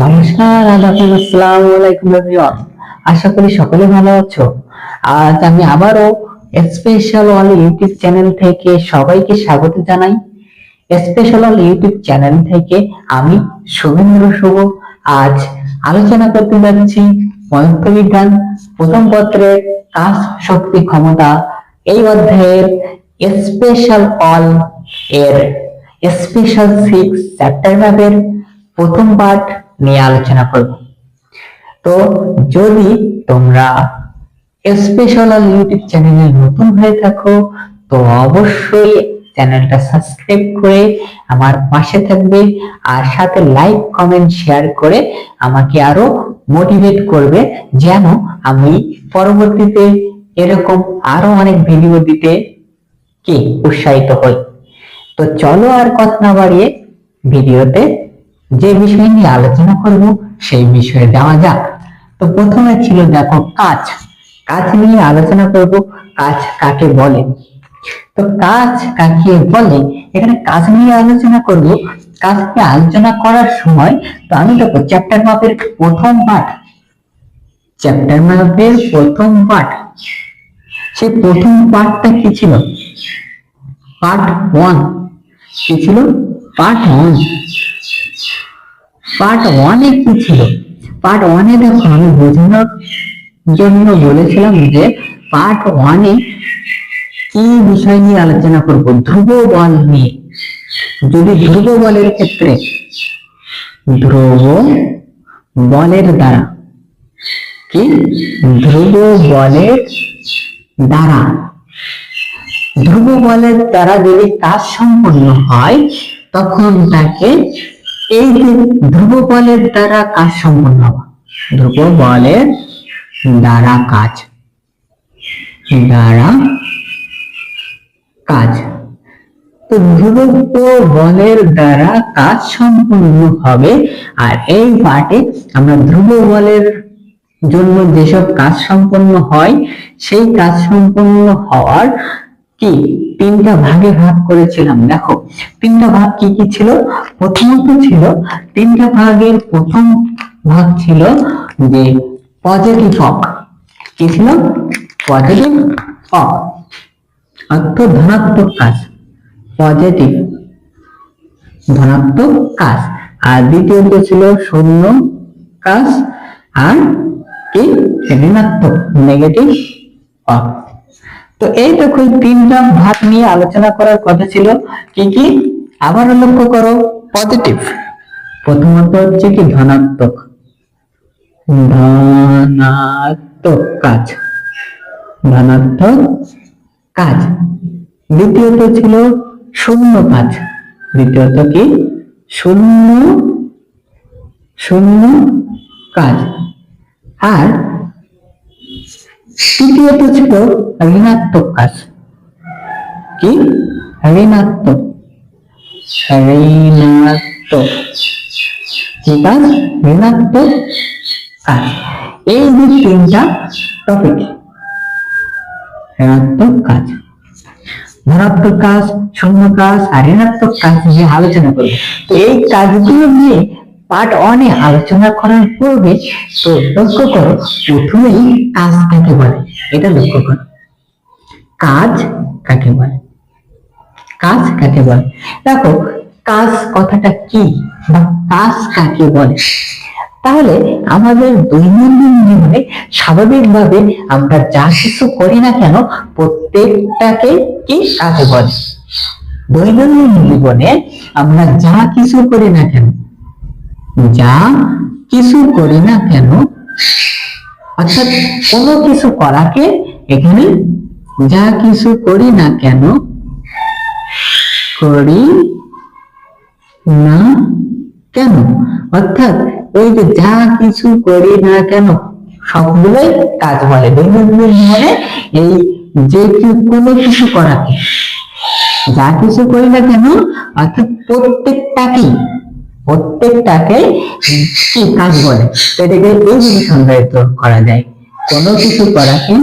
নমস্কার, আদাব, আসসালামু আলাইকুম এভরিওয়ান। আশা করি সকলে ভালো আছো। আজ আমি আবারও স্পেশাল ওয়াল ইউটিউব চ্যানেল থেকে সবাইকে স্বাগত জানাই। স্পেশাল ওয়াল ইউটিউব চ্যানেল থেকে আমি শুভেন্দ্র শুভ আজ আলোচনা করতে যাচ্ছি পদার্থবিজ্ঞান প্রথম পত্রের কাজ, শক্তি, ক্ষমতা এই অধ্যায়ের স্পেশাল অল এর স্পেশাল 6 চ্যাপ্টার ম্যাপের প্রথম পার্ট নিয়ে আলোচনা করব। তো যদি তোমরা স্পেশাল ইউটিউব চ্যানেলে নতুন হয়ে থাকো তো অবশ্যই চ্যানেলটা সাবস্ক্রাইব করে আমার পাশে থাকবে, আর সাথে লাইক, কমেন্ট, শেয়ার করে আমাকে আরো মোটিভেট করবে যেন আমি পরবর্তীতে এরকম আরো অনেক ভিডিও দিতে উৎসাহিত হই। তো চলো আর কথা না বাড়িয়ে ভিডিওতে যে বিষয় নিয়ে আলোচনা করব সেই বিষয়ে যাওয়া যাক। তো প্রথমে ছিল দেখো কাজ। কাজ নিয়ে আলোচনা করব। কাজ কাকে বলে? তো কাজ কাকে বলে এখানে কাজ নিয়ে আলোচনা করব। কাজ নিয়ে আলোচনা করার সময় তো আমি দেখো চ্যাপ্টার মাপের প্রথম পার্ট, সেই প্রথম পার্টটা কি ছিল? পার্ট 1 কি ছিল? পার্ট 1 এ কি ছিল? পার্ট 1 এ দেখো আমি বোঝানোর জন্য বলেছিলাম যে পার্ট 1 এ কি বিষয় নিয়ে আলোচনা করব? ধ্রুব বল নিয়ে। যদি ধ্রুব বলের ক্ষেত্রে ধ্রুব বলের দ্বারা কি ধ্রুব বলের দ্বারা যদি কাজ সম্পন্ন হয় তখন তাকে এই যে ধ্রুব বলের দ্বারা কাজ সম্পন্ন হওয়া, ধ্রুব বলের দ্বারা কাজ, তো ধ্রুব বলের দ্বারা কাজ সম্পন্ন হবে। আর এই পার্টে আমরা ধ্রুব বলের জন্য যেসব কাজ সম্পন্ন হয় সেই কাজ সম্পন্ন হওয়ার কি তিনটা ভাগে ভাগ করেছিলাম। দেখো তিনটা ভাগ কি কি ছিল? প্রথমত ছিল তিনটা ভাগের প্রথম ভাগ ছিল যে পজিটিভ অক। কি ছিল? পজিটিভ অক অর্থ ধনাত্মক কাজ, পজিটিভ ধনাত্মক কাজ। আর দ্বিতীয়ত ছিল শূন্য কাজ, আর কি ঋণাত্মক নেগেটিভ অক। তো এই দেখো তিনটা ভাগ নিয়ে আলোচনা করার কথা ছিল। কি কি আবার লক্ষ্য করো? পজিটিভ প্রথমত হচ্ছে কি ধনাত্মক কাজ, দ্বিতীয়ত ছিল শূন্য কাজ, দ্বিতীয়ত কি শূন্য কাজ, আর তৃতীয়ত ছিল ঋণাত্মক কাজ। কি ঋণাত্মক কাজ। এই যে তিনটা টপিক, ঋণাত্মক কাজ, ধনাত্মক কাজ, শূন্য কাজ আর ঋণাত্মক কাজ নিয়ে আলোচনা করব। তো এই কাজগুলো নিয়ে পার্ট 1 এ আলোচনা করার পূর্বে তো লক্ষ্য করো প্রথমেই কাজ কাকে বলে এটা লক্ষ্য করো। কাজ কাকে বলে? দেখো কাজ কথাটা কি বা কাজ কাকে বলে? তাহলে আমাদের দৈনন্দিন জীবনে স্বাভাবিকভাবে আমরা যা কিছু করি না কেন প্রত্যেকটাকে কি কাজে বলে? দৈনন্দিন জীবনে আমরা যা কিছু করি না কেন অর্থাৎ কোনো কিছু করাকে এখানে যা কিছু করি না কেন অর্থাৎ এই যে যা কিছু করি না কেন সবগুলোই কাজ বলে। দৈনন্দিন জীবনে এই যে কোনো কিছু করাকে যা কিছু করি না কেন অর্থাৎ প্রত্যেকটাকে কি কাজ বলে। এটাকে এইভাবে সংজ্ঞায়িত করা যায়, কোনো কিছু করাকে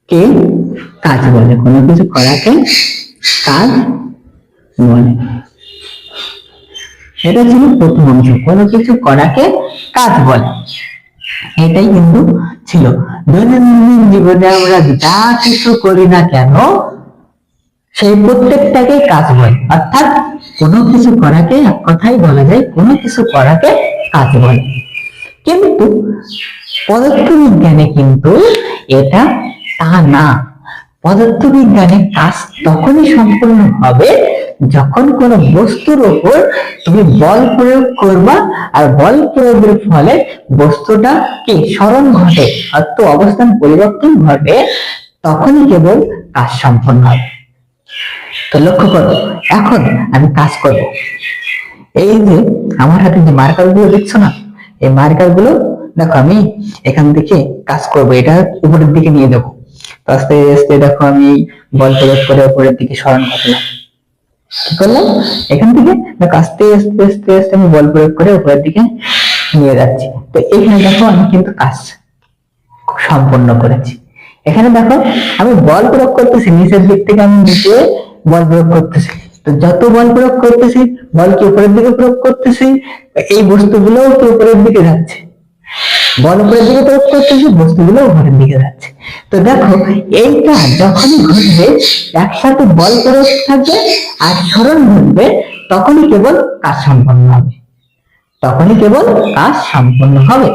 কে কাজ বলে, কোনো কিছু করাকে কাজ বলে। এটা ছিল প্রথম অংশ, কোনো কিছু করাকে কাজ বলে। এটাই কিন্তু ছিল দৈনন্দিন জীবনে আমরা যা কিছু করি না কেন সেই প্রত্যেকটাকে কাজ বলে। অর্থাৎ কোনো কিছু করাকে এক কথাই বলা যায় কোনো কিছু করাকে কাজ বলে। কিন্তু পদার্থবিজ্ঞানে কিন্তু এটা তা না। পদার্থবিজ্ঞানে কাজ তখনই সম্পূর্ণ হবে যখন কোনো বস্তুর উপর তুমি বল প্রয়োগ করবা, আর বল প্রয়োগের ফলে বস্তুটা কি সরণ ঘটে অর্থাৎ অবস্থান পরিবর্তন ঘটে, তখনই কেবল কাজ সম্পন্ন হবে। তো লক্ষ্য করো, এখন আমি কাজ করব। এই যে আমার হাতে যে মার্কার গুলো দেখছো না, এই মার্কার গুলো দেখো আমি এখান থেকে কাজ করব, এটা উপরের দিকে নিয়ে যাবো। আস্তে আস্তে দেখো আমি বল প্রয়োগ করে উপরের দিকে সরণ ঘটালাম। কি করলাম? এখান থেকে দেখো আস্তে আস্তে আস্তে আস্তে আমি বল প্রয়োগ করে উপরের দিকে নিয়ে যাচ্ছি। তো এখানে দেখো আমি কিন্তু কাজ সম্পন্ন করেছি। এখানে দেখো আমি বল প্রয়োগ করতেছি, নিচের দিক থেকে আমি নিচে বল প্রয়োগ করতেছি। তো যত বল প্রয়োগ করতেছি, বল কি উপরের দিকে প্রয়োগ করতেছি, এই বস্তুগুলো কি উপরের দিকে যাচ্ছে। বল উপরের দিকে প্রয়োগ করতেছি, বস্তুগুলো উপরের দিকে যাচ্ছে। তো দেখো এইটা যখনই ঘটবে, একসাথে বল প্রয়োগ থাকবে আর সরণ ঘটবে, তখনই কেবল কাজ সম্পন্ন হবে, তখনই কেবল কাজ সম্পন্ন হবে।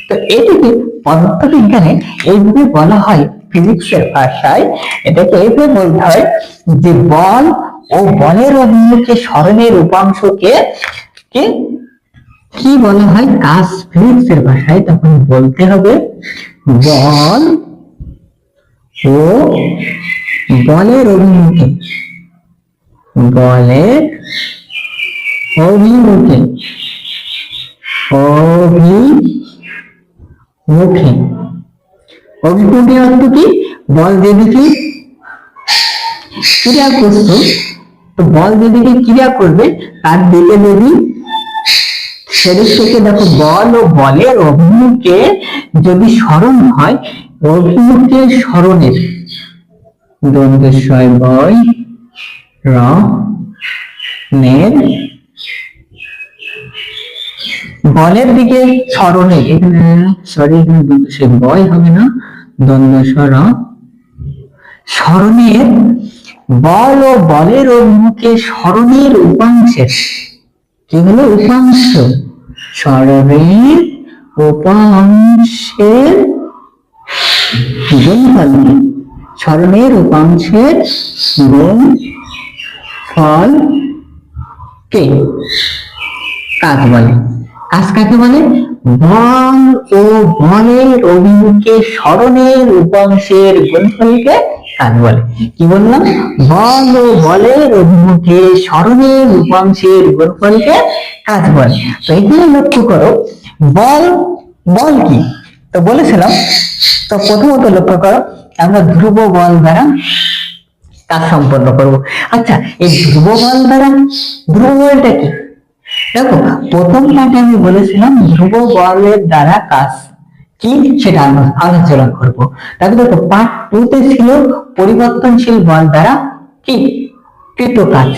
তো এটিকে পদার্থবিজ্ঞানে এইভাবে বলা হয়, ফিজিক্সের ভাষায় এটাকে এইভাবে বলতে হয় যে বল ও বলের অভিমুখে সরণের উপাংশকে কি বলা হয়, কাজ। ফিজিক্সের ভাষায় তখন বলতে হবে বল ও বলের অভিমুখে, বলের অভিমুখে অভিমুখে অভিমুখে অর্থ কি, বল যেদিকে ক্রিয়া করছো, তো বল যেদিকে ক্রিয়া করবে তার দিকে যদি সেদিক থেকে দেখো বল ও বলের অভিমুখে যদি সরণ হয়, অভিমুখে সরণের দন্তেশ্বয় বয় র নের বলের দিকে সরণের, এখানে সরি এখানে দন্তেশ্বয় বয় হবে না, দন্তেশ্বয় র সরণের বল ও বলের অভিমুখে সরণের উপাংশের কি হলো, উপাংশ, সরণের উপাংশের গুণফল, সরণের উপাংশের গুণফল কে কাজ বলে। কাজ কাকে বলে? বল ও বলের অভিমুখে সরণের উপাংশের গুণফলকে কাজ বলে। কি বললাম? বল ও বলের অভিমুখে সরণের উপাংশের গুণফলকে কাজ বলে। তো এখানে লক্ষ্য করো, বল বল কি তো বলেছিলাম। তো প্রথমত লক্ষ্য করো, আমরা ধ্রুব বল দ্বারা কাজ সম্পন্ন করব। আচ্ছা, এই ধ্রুব বল দ্বারা, ধ্রুব বলটা কি? দেখো প্রথম পাঠে আমি বলেছিলাম ধ্রুব বলের দ্বারা কাজ কি সেটা আলোচনা করব। তারপরে দেখো পার্ট 2 তে ছিল পরিবর্তনশীল বল দ্বারা কি কৃত কাজ।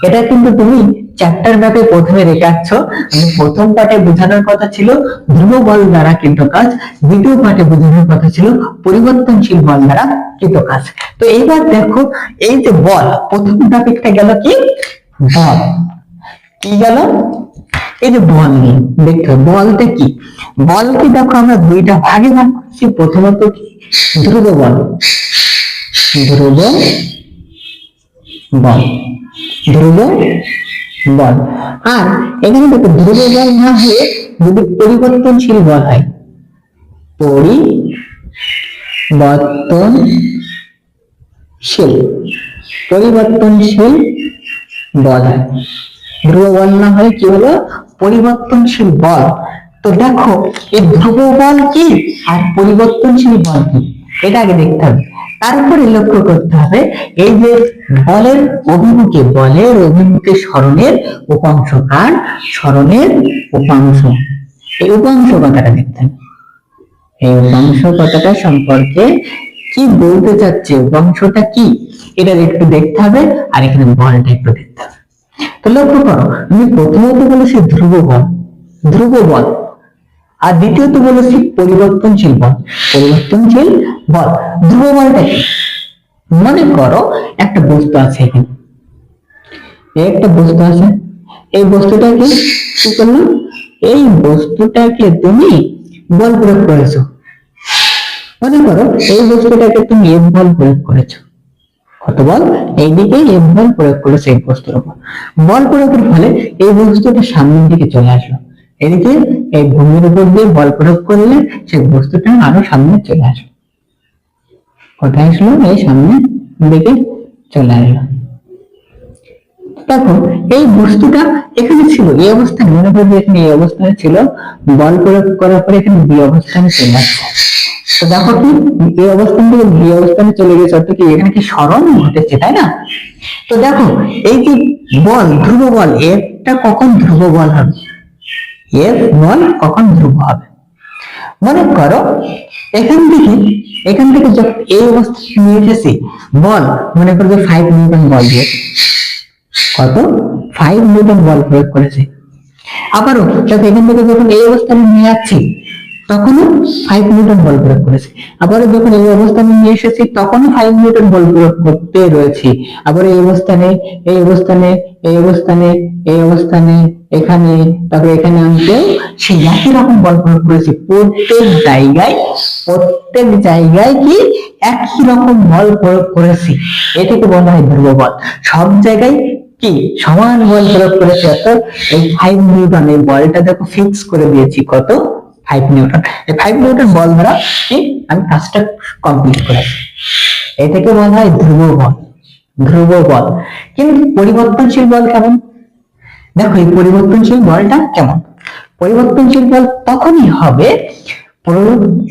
এটা কিন্তু তুমি চ্যাপ্টার ম্যাপে প্রথমে রেখাচ্ছ। আমি প্রথম পাঠে বোঝানোর কথা ছিল ধ্রুব বল দ্বারা কৃত কাজ, দ্বিতীয় পাঠে বোঝানোর কথা ছিল পরিবর্তনশীল বল দ্বারা কৃত কাজ। তো এইবার দেখো এই যে বল, প্রথম টপিকটা গেল কি বল, কি গেল এই যে বল নিয়ে দেখো বলটা কি। বলকে দেখো আমরা দুইটা ভাগে ভাগ করছি। প্রথমত কি ধ্রুব বল, ধ্রুব বল, ধ্রুব বল। আর এখানে দেখো ধ্রুব বল না হয়ে যদি পরিবর্তনশীল বল হয়, পরিবর্তনশীল, পরিবর্তনশীল বল হয়। ধ্রুব বল না হয়ে কি হলো, পরিবর্তনশীল বল। তো দেখো এই ধ্রুব বল কি আর পরিবর্তনশীল বল কি, এটা আগে দেখতে হবে। তারপরে লক্ষ্য করতে হবে এই যে বলের অভিমুখে, বলের অভিমুখে সরণের উপাংশ কার, সরণের উপাংশ, এই উপাংশ কথাটা দেখতে হবে। এই উপাংশ কথাটা সম্পর্কে কি বলতে চাচ্ছে, উপাংশটা কি, এটা একটু দেখতে হবে, আর এখানে বলটা একটু দেখতে হবে। তো লক্ষ্য করো, আমি প্রথমত বলেছি ধ্রুব বল, ধ্রুব বল, আর দ্বিতীয়ত বলেছি পরিবর্তনশীল বল, পরিবর্তনশীল বল। ধ্রুব বলটা কি? মনে করো একটা বস্তু আছে এখানে, একটা বস্তু আছে, এই বস্তুটাকে কি করলো, এই বস্তুটাকে তুমি বল প্রয়োগ করেছো। মনে করো এই বস্তুটাকে তুমি এফ বল প্রয়োগ করেছো, কত বল, এইদিকে এফ বল প্রয়োগ করেছো এই বস্তুর উপর। বল প্রয়োগের ফলে এই বস্তুটা সামনের দিকে চলে আসলো, এদিকে এই ভূমির উপর দিয়ে বল প্রয়োগ করলে সেই বস্তুটা আরো সামনে চলে আসলো। কোথায় আসলো? এই সামনের দিকে চলে আসলো। দেখো এই বস্তুটা এখানে ছিল এই অবস্থায়, মনে করবে এখানে এই অবস্থায় ছিল, বল প্রয়োগ করার পরে এখানে বি অবস্থানে চলে আসছে। তো দেখো কি এই অবস্থান থেকে বি অবস্থানে চলে গেছে, অর্থাৎ কি এখানে কি সরণ ঘটেছে, তাই না? তো দেখো এই যে বল, ধ্রুব বল, এফটা কখন ধ্রুব বল হবে, এফ বল কখন ধ্রুব হবে? মনে করো এখান থেকে যখন এই অবস্থায় নিয়ে এসেছি বল, মনে করবে 5 নিউটন বল দিয়ে, কত 5 নিউটন বল প্রয়োগ করেছে। আবারও দেখো এখান থেকে যখন এই অবস্থানে নিয়ে যাচ্ছি তখনও 5 নিউটন বল প্রয়োগ করেছে। আবারও যখন এই অবস্থানে নিয়ে এসেছি তখনও 5 নিউটন বল প্রয়োগ করতে রয়েছে। আবার এই অবস্থানে, এই অবস্থানে, এই অবস্থানে, এই অবস্থানে, এখানে, তারপরে এখানে আনতেও সেই একই রকম বল প্রয়োগ করেছি। প্রত্যেক জায়গায় কি একই রকম বল প্রয়োগ করেছি, এটাকে বলা হয় ধ্রুব বল। সব জায়গায় কি সমান বল প্রয়োগ করেছে, অর্থাৎ এই 5 নিউটন, এই বলটা দেখো ফিক্স করে দিয়েছি, কত 5 নিউটন। এই 5 নিউটন বল দ্বারা আমি কাজটা কমপ্লিট করেছি, এটাকে বলা হয় ধ্রুব বল, ধ্রুব বল। কিন্তু পরিবর্তনশীল বল কেমন? দেখো এই পরিবর্তনশীল বলটা কেমন, পরিবর্তনশীল বল তখনই হবে,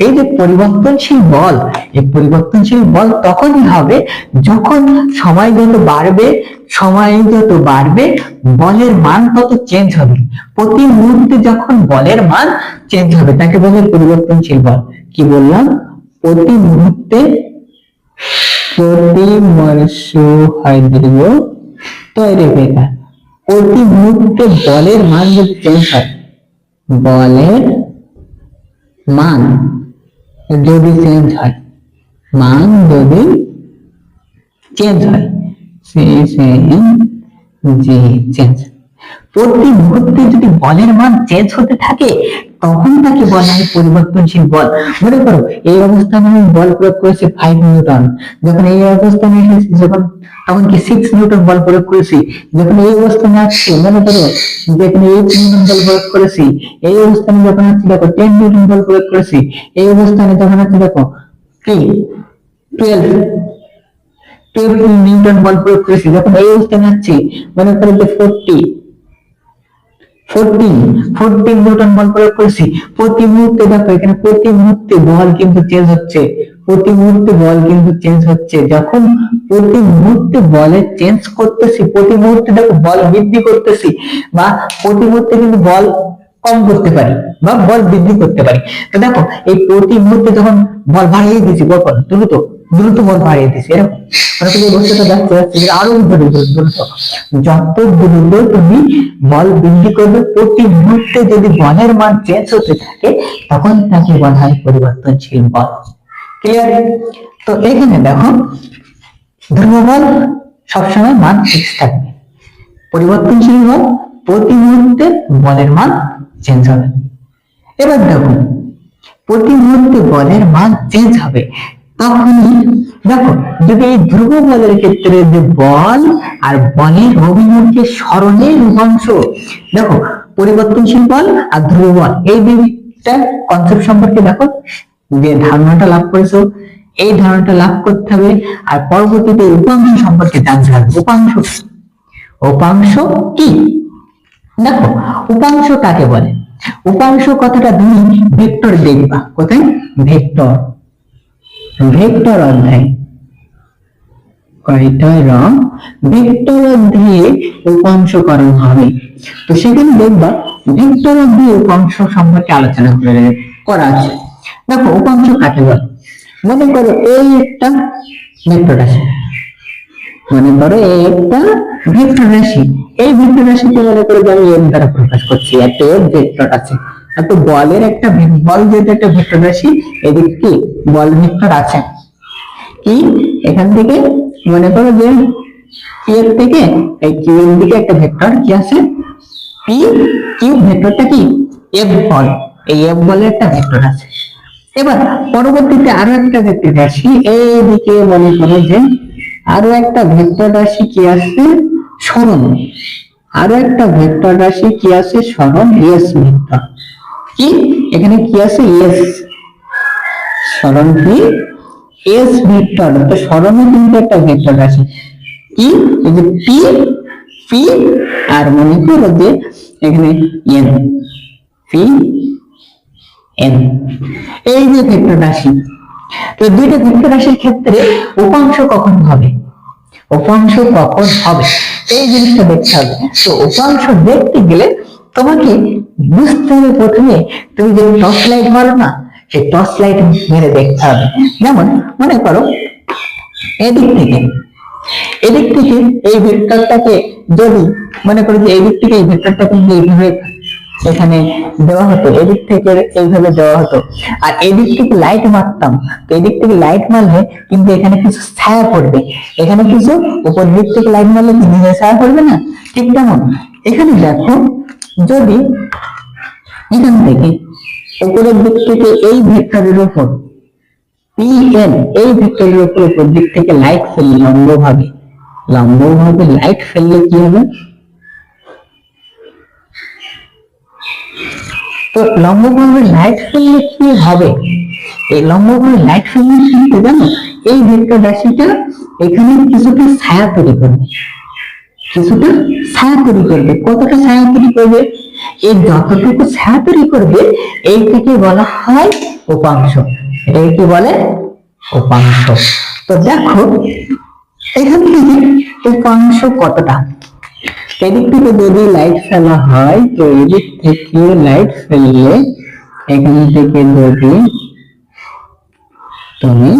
এই যে পরিবর্তনশীল বল, এই পরিবর্তনশীল বল তখনই হবে যখন সময় যত বাড়বে বলের মান তত চেঞ্জ হবে। প্রতি মুহূর্তে যখন বলের মান চেঞ্জ হবে তাকে বলে পরিবর্তনশীল বল। কি বললাম? প্রতি মুহূর্তে, প্রতি মুহূর্তে বলের মান যদি চেঞ্জ হয়, বলের মান যদি চেঞ্জ হয়, মান যদি চেঞ্জ হয়, প্রতি মুহূর্তে যদি বলের মান চেঞ্জ হতে থাকে তখন তাকে বলা হয় পরিবর্তনশীল বল। মনে করো এই অবস্থানে আমি বল প্রয়োগ করেছি 5 নিউটন, যখন এই অবস্থানে এসেছি তখন কি 6 নিউটন বল প্রয়োগ করেছি। যখন এই অবস্থানে আসছি, মনে করো যেখানে 8 নিউটন বল প্রয়োগ করেছি, এই অবস্থানে যখন আসছি দেখো 10 নিউটন বল প্রয়োগ করেছি, এই অবস্থানে যখন আসছি দেখো কি 12 নিউটন বল প্রয়োগ করেছি। যখন এই অবস্থানে আসছি মনে করো যে 14 নিউটন বল প্রয়োগ করেছি। প্রতি মুহূর্তে দেখো এখানে প্রতি মুহূর্তে বল কিন্তু চেঞ্জ হচ্ছে, প্রতি মুহূর্তে বল কিন্তু চেঞ্জ হচ্ছে। যখন প্রতি মুহূর্তে বলের চেঞ্জ করতেছি, প্রতি মুহূর্তে দেখো বল বৃদ্ধি করতেছি, বা প্রতি মুহূর্তে কিন্তু বল কম করতে পারি বা বল বৃদ্ধি করতে পারি। তো দেখো এই প্রতি মুহূর্তে যখন বল বাড়িয়ে দিচ্ছি, দ্রুত বল বাড়িয়ে দিচ্ছি, এরকম মানে তুমি বস্তুটা যাচ্ছে আরো দ্রুত, যত দ্রুত তুমি বল বৃদ্ধি করবে প্রতি মুহূর্তে যদি বলের মান চেঞ্জ হতে থাকে তখন তাকে বলা হয় পরিবর্তনশীল বল। ক্লিয়ার? তো এখানে দেখো ধ্রুব বল সবসময় মান ফিক্স থাকবে, পরিবর্তনশীল বল প্রতি মুহূর্তে বলের মান চেঞ্জ হবে। এবার দেখো প্রতি মুহূর্তে বলের মান চেঞ্জ হবে, তখনই দেখো যদি এই ধ্রুব বলের ক্ষেত্রে যে বল আর বলের অভিমুখে সরণের উপাংশ, দেখো পরিবর্তনশীল বল আর ধ্রুব বল এই দুইটা কনসেপ্ট সম্পর্কে দেখো যে ধারণাটা লাভ করেছো, এই ধারণাটা লাভ করতে হবে। আর পরবর্তীতে উপাংশ সম্পর্কে জানতে হবে। উপাংশ কি? দেখো উপাংশ কাকে বলে? উপাংশ কথাটা তুমি ভেক্টর দেখবা, কোথায়? ভেক্টর অধ্যায়, ভেক্টর অধ্যায়ে উপাংশকরণ হবে। তো সেখানে দেখবা ভেক্টর অধ্যায়ে উপাংশ সম্পর্কে আলোচনা করা আছে। দেখো উপাংশ কাকে বলে? মনে করো এই একটা ভেক্টর রাশি, মনে করো এই একটা ভেক্টর রাশি, এই ভেক্টর রাশিকে মনে করো যে আমি এম দ্বারা প্রকাশ করছি, একটা এফ ভেক্টর আছে, একটা বলের একটা বল যেটা একটা ভেক্টর রাশি, এদিক কি বল ভেক্টর আছে, কি এখান থেকে মনে করো যে এর থেকে এই কিউ এর দিকে একটা ভেক্টর কি আছে, পি কিউ, ভেক্টরটা কি এফ বল, এই এফ বলের একটা ভেক্টর আছে। এবার পরবর্তীতে আরো একটা ভেক্টর রাশি এইদিকে মনে করো যে আরো একটা ভেক্টর রাশি কি আছে, সরণ, আরো একটা ভেক্টর রাশি কি আছে, সরণ এস ভেক্টর, কি এখানে কি আছে এস, সরণ কি এস ভেক্টর, তো সরণও কিন্তু একটা ভেক্টর রাশি, কি এই যে পি পি, আর মনে করো যে এখানে এন, পি এন, এই যে ভেক্টর রাশি। তো দুইটা ভেক্টর রাশির ক্ষেত্রে উপাংশ কখন হবে, উপাংশ কখন হবে এই জিনিসটা দেখতে হবে। তো উপাংশ দেখতে গেলে তোমাকে বুঝতে হবে প্রথমে, তুমি যে টর্চ লাইট মারো না, সেই টর্চ লাইট মেরে দেখতে হবে। যেমন মনে করো এদিক থেকে এই ভেক্টরটাকে যদি মনে করো যে এই দিক থেকে এই ভেক্টরটাকে এইভাবে এখানে দেওয়া হতো, এদিক থেকে এইভাবে দেওয়া হতো, আর এদিক থেকে লাইট মারতাম, তো এদিক থেকে লাইট মারলে কিন্তু এখানে কিছু ছায়া পড়বে, এখানে কিছু উপর দিক থেকে লাইট মারলে নিচে ছায়া পড়বে না, ঠিক তেমন এখানে দেখো যদি এখান থেকে উপরের দিক থেকে এই ভেক্টরের উপর Pn, এই ভেক্টরের উপর দিক থেকে লাইট ফেললে লম্বভাবে লাইট ফেললে কি হবে, তো লম্বভাবে লাইট ফেললে কি হবে, এই লম্বভাবে লাইট ফেললে কি জানো, এই ভেক্টর রাশিটা এখানে কিছুটা ছায়া তৈরি করবে, কতটা ছায়া তৈরি করবে, এই যতটুকু ছায়া তৈরি করবে এইটাকে বলা হয় উপাংশ, এটাকে কি বলে উপাংশ। তো দেখো এখান থেকে উপাংশ কতটা, এদিক থেকে যদি লাইট ফেলা হয়, তো এদিক থেকে লাইট ফেললে এখান থেকে যদি তুমি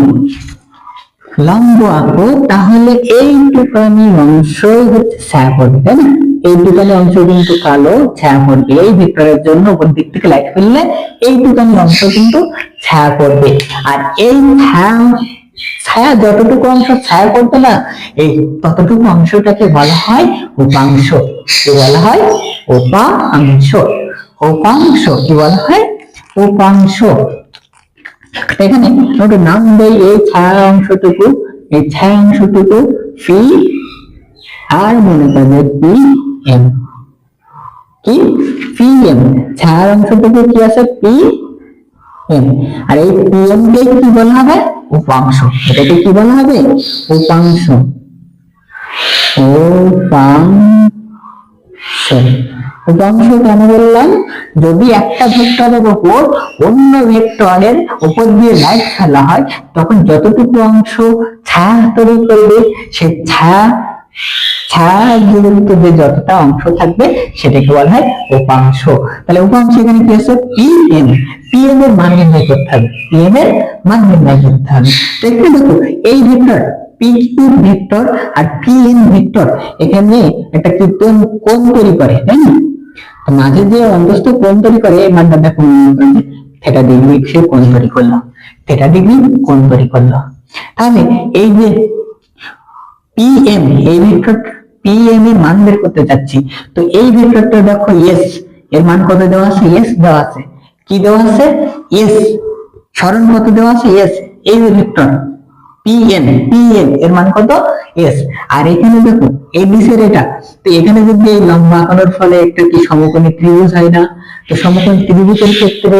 লম্ব আঁকো তাহলে এইটুকানি অংশই হচ্ছে ছায়া পড়বে, তাই না, এইটুকানি অংশ কিন্তু কালো ছায়া পড়বে, এই ভেক্টরের জন্য উপর দিক থেকে লাইট ফেললে এইটুকানি অংশ কিন্তু ছায়া পড়বে, আর এই ছায়া যতটুকু অংশ ছায়া পড়বে না, এই ততটুকু অংশটাকে বলা হয় উপাংশ, কি বলা হয় উপাংশ, কি বলা হয় উপাংশ। এখানে একটা নাম দেই এই ছায়া অংশটুকু, পি, আর মনে করবে পি এম, কি পি এম, ছায়ার অংশটুকু কি আছে পি এম, আর এই পি এম কে কি বলা হবে উপাংশ, এটাকে কি বলা হবে উপাংশ, উপাংশ কেন বললাম, যদি একটা ভেক্টরের উপর অন্য ভেক্টরের উপর দিয়ে লাইট ফেলা হয় তখন যতটুকু অংশ ছায়া তৈরি করবে, সেই ছায়াযুক্ত যে যতটা অংশ থাকবে সেটাকে বলা হয় উপাংশ। তাহলে উপাংশ এখানে কি আছে পিএম, এর মান নির্ণয় করতে হবে, তো একটু দেখো এই ভেক্টর PQ ভেক্টর আর PN ভেক্টর এখানে একটা কৃত্রিম কোণ তৈরি করে, তাই না, তো মাঝে যে অন্তস্থ কোণ তৈরি করে এই মানটা দেখো থিটা ডিগ্রি সে কোণ তৈরি করলো, তাহলে এই যে পিএম, এই ভেক্টর পিএম এর মান বের করতে যাচ্ছি, তো এই ভেক্টরটা দেখো এস, এর মান কত দেওয়া আছে, এস দেওয়া আছে, কি দেওয়া আছে এস, সরণ কত দেওয়া আছে এস, এই ভেক্টর পিএন এর মান কত এস, আর এখানে দেখো এই নিচের এটা, তো এখানে যদি এই লম্ব আঁকানোর ফলে একটা কি সমকোণী ত্রিভুজ হয় না, তো সমকোণী ত্রিভুজের ক্ষেত্রে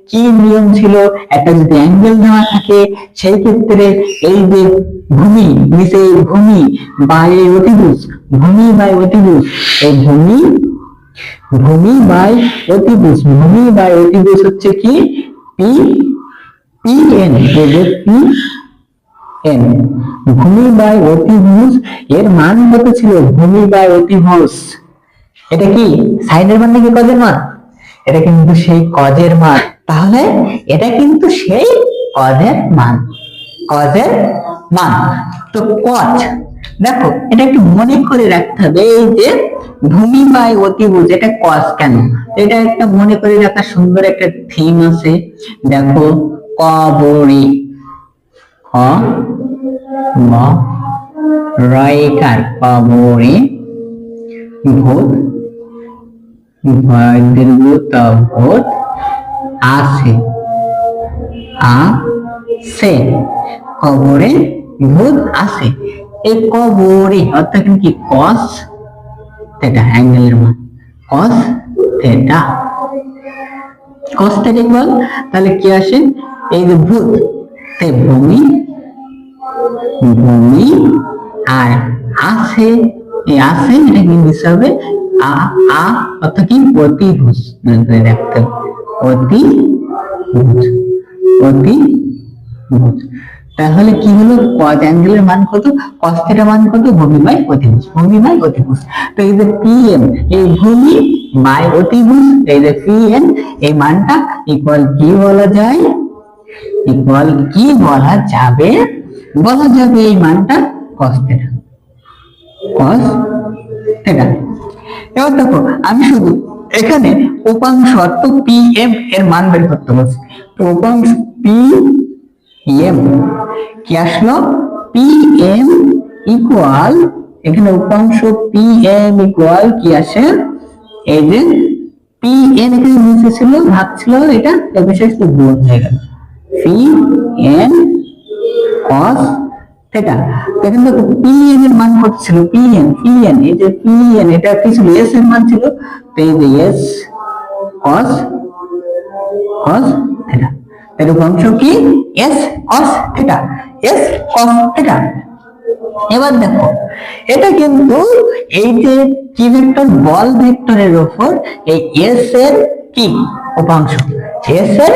কি নিয়ম ছিল, একটা যদি অ্যাঙ্গেল দেওয়া থাকে সেই ক্ষেত্রে এই যে ভূমি নিচে ভূমি বা এই অতিভুজ, এই ভূমি বাই অতিভুজ হচ্ছে কি পি এন, পি এন, ভূমি বাই অতিভুজ এর মান কত ছিল, ভূমি বাই অতিভুজ এটা কি সাইনের মান নাকি কজের মান, এটা কিন্তু সেই কজের মান, তাহলে এটা কিন্তু সেই কজের মান। কজের মান। তো কজ, দেখো এটা একটু মনে করে রাখতে হবে, এই যে ভূমি বাই অতিভুজ, এটা কজ কেন, এটা একটা মনে করে রাখা সুন্দর একটা থিম আছে। দেখো কবরে, খ ব রয়কার কবরে, ভূত দীর্ঘত ভূত আছে, আছে কবরে ভূত আছে। এই কবরে অর্থাৎ কি কস থেটা, অ্যাঙ্গেলের মান কস থেটা, কস থেটা বল, তাহলে কি আসে, এই যে ভূত তে ভূমি, ভূমি আর আছে, এই আছে এটা কি দিতে হবে আ, আ অর্থাৎ কি অতিভুজ, রাখতে হবে অতিভুজ, অতিভুজ। তাহলে কি হলো, কজ অ্যাঙ্গেলের মান কত, কস থেটার মান কত, ভূমি বাই অতিভুজ, ভূমি বাই অতিভুজ। তো এই যে পিএম, এই ভূমি বাই অতিভুজ, এই যে পিএন, এই মানটা ইকুয়াল কি বলা যায়, ইকুয়াল কি বলা যাবে, বলা যাবে এই মানটা কস থেটা, কস থেটা। এবার দেখো আমি শুধু এখানে উপাংশ অর্থাৎ পিএম এর মান বের করতে বলছি। তো উপাংশ পি এম কি আসলো, পিএম ইকুয়াল, এখানে উপাংশ পিএম ইকুয়াল কি আসে, এই যে পিএন এখানে নিচে ছিল, ভাগ ছিল, এটা বিশেষ গুণ হয়ে গেল পিএন কস থেটা। দেখেন দেখো পিএন এর মান কত ছিল, পিএন, পিএন এই যে পিএন এটা কি ছিল, এস এর মান ছিল, তো এই যে এস কস, কস থেটা, এর অংশ কি S cos theta, S cos theta. এবার দেখো এটা কিন্তু এই যে কি ভেক্টর, বল ভেক্টরের উপর এই এস এর কি উপাংশ, এস এর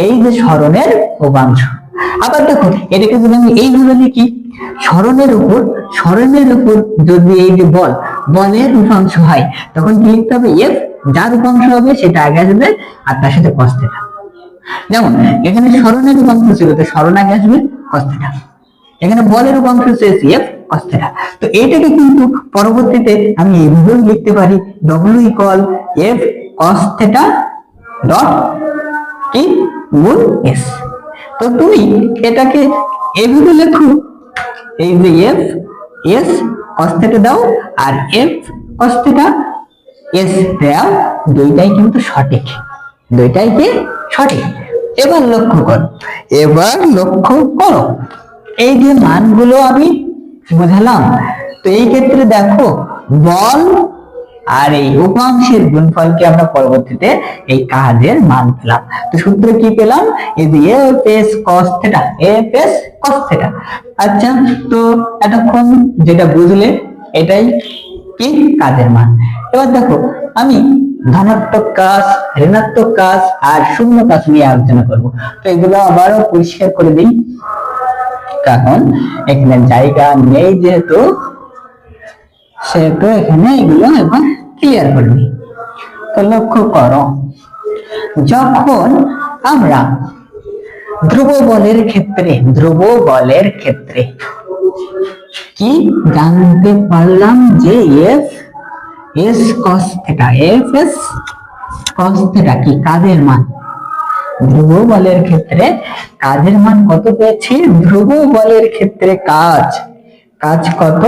এই যে সরণের উপাংশ। আবার দেখো এটাকে যদি আমি এইভাবে লিখি, সরণের উপর, সরণের উপর যদি এই যে বল, বলের উপাংশ হয়, তখন কি লিখতে হবে, এফ যার উপাংশ হবে সেটা আগে আসবে আর তার সাথে কস থেটা। যেমন এখানে সরণের উপাংশ ছিল, তো সরণ আগে আসবে কস থেটা, এখানে বলের উপাংশ চেয়েছি এফ কস থেটা। তো এইটাকে কিন্তু পরবর্তীতে আমি এইভাবেও লিখতে পারি, W equal F cos theta dot কি গুণ এস। তো তুমি এটাকে এইভাবে লেখো, এই যে এফ এস কস থেটা দাও আর এফ কস থেটা এস দাও, দুইটাই কিন্তু সঠিক, দুইটাই কি সঠিক। এবার লক্ষ্য করো, এবার লক্ষ্য করো এই যে মানগুলো আমি বুঝালাম, তো এই ক্ষেত্রে দেখো বল আর এই উপাংশের গুণফলকে আমরা পরবর্তীতে এই কাজের মান পেলাম। তো সূত্রে কি পেলাম, এই যে F S cos theta, F S cos theta. আচ্ছা, তো এতক্ষণ যেটা বুঝলে এটাই কি কাজের মান। এবার দেখো আমি ধনাত্মক কাজ, ঋণাত্মক কাজ আর শূন্য কাজ নিয়ে আলোচনা করব। তো এগুলো আবারও পরিষ্কার করে দিই, কারণ এখানে জায়গা নেই যেহেতু, সেহেতু এখানে এগুলো একবার ক্লিয়ার করে দিই। তো লক্ষ্য করো, যখন আমরা ধ্রুব বলের ক্ষেত্রে, ধ্রুব বলের ক্ষেত্রে কি জানতে পারলাম যে F S cos theta, F S cos theta কি কাজের মান, ধ্রুব বলের ক্ষেত্রে কাজের মান কত পেয়েছি, ধ্রুব বলের ক্ষেত্রে কাজ, কাজ কত,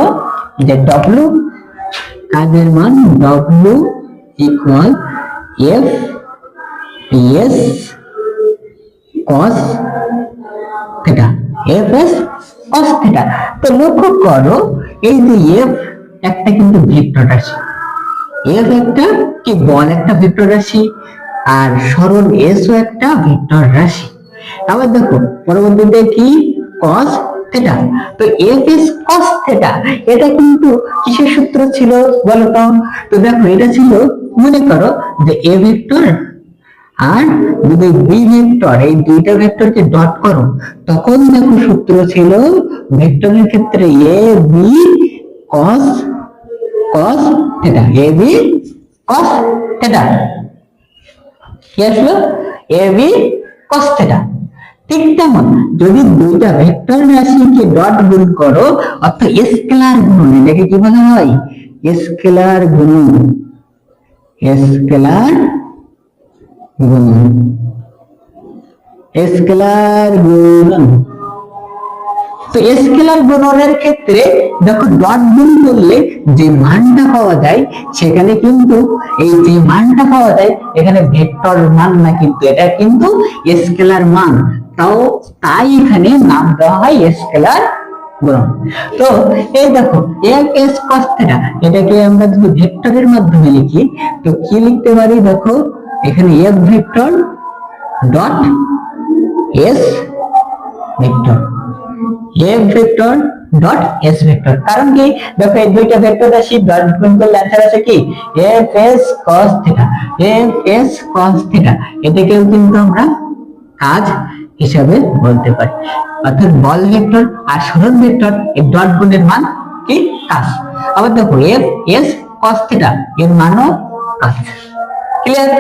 যে ডব্লিউ, কাজের মান W equal F S cos theta, F S cos theta. তো লক্ষ্য করো এই যে এফ একটা কিন্তু ভেক্টর রাশি, এফ একটা কি বল একটা ভেক্টর রাশি, আর সরণ এস ও একটা ভেক্টর রাশি। আবার দেখো পরবর্তীতে কি কস থেটা, তো এফ এস কস থেটা এটা কিন্তু কিসের সূত্র ছিল বলো তো? তো দেখো এটা ছিল, মনে করো যে এ ভেক্টর আর যদি বি ভেক্টর, এই দুইটা ভেক্টরকে ডট করো, তখন দেখো সূত্র ছিল ভেক্টরের ক্ষেত্রে A B cos, cos theta, A B cos theta কি আসলো, এ বি কস থেটা। ঠিক তেমন যদি দুইটা ভেক্টর রাশিকে ডট গুণ করো অর্থাৎ স্কেলার গুণন, এটাকে কি বলা হয়? স্কেলার গুণন। স্কেলার গুণন, স্কেলার গুণন। তো স্কেলার গুণনের ক্ষেত্রে দেখো ডট গুণ করলে যে মানটা পাওয়া যায় সেখানে কিন্তু এই যে মানটা পাওয়া যায় এখানে ভেক্টর মান না, কিন্তু এটা কিন্তু স্কেলার মান। তাই এখানে নাম দেওয়া হয় স্কেলার গুণন। তো এই দেখো s cos θ, এটাকে আমরা যদি ভেক্টরের মাধ্যমে লিখি তো কি লিখতে পারি? দেখো এখানে f vector dot s vector, f vector dot s vector. কারণ কি? দেখো এই দুইটা ভেক্টর রাশি ডট গুণ করলে অ্যানসার আসে কি fs cos θ। fs cos θ এটাকেও কিন্তু আমরা কাজ হিসাবে বলতে পারি, অর্থাৎ বল ভেক্টর আর সরণ ভেক্টর এই ডট গুণের মান কি কাজ। আবার দেখো fs cos θ এর মানও কাজ। ক্লিয়ার?